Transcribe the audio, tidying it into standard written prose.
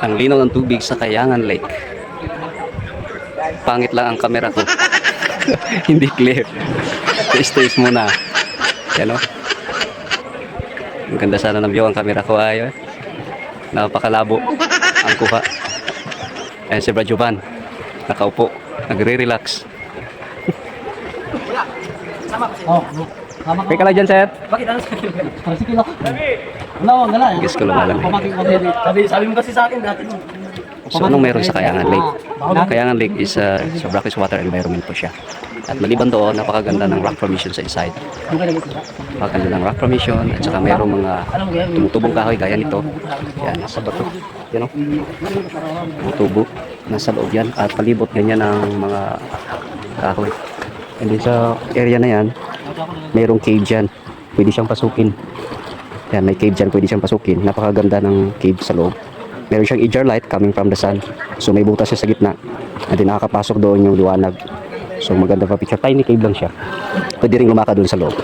Ang linaw ng tubig sa Kayangan Lake. Pangit lang ang camera ko. Hindi clear. Taste muna. Yan o. Ang ganda sana ng view ang camera ko ay napakalabo ang kuha. Ayan si Brad Jovan. Nakaupo. Nagre-relax. Kaya ka lang dyan, sir. Bakit ano sa akin? Sige lang. Ano, wala. Guess ko lang alam. Sabi mo kasi sa akin dati. So anong meron sa Kayangan Lake? Kayangan Lake is sa brackish water environment po siya. At maliban doon, napakaganda ng rock formation sa inside. Napakaganda ng rock formation at saka mayroong mga tumutubong kahoy gaya nito. Yan, nasa bato. Yan o. Tumutubo. Nasa loob yan. At palibot ganyan ng mga kahoy. And then sa area na yan, mayroong cave dyan. Pwede siyang pasukin. Yan, may cave dyan. Pwede siyang pasukin. Napakaganda ng cave sa loob. Meron siyang edger light coming from the sun. So may butas siya sa gitna. At then nakakapasok doon yung liwanag. So maganda pa picture. Tiny cave lang siya. Pwede rin lumakad doon sa loob.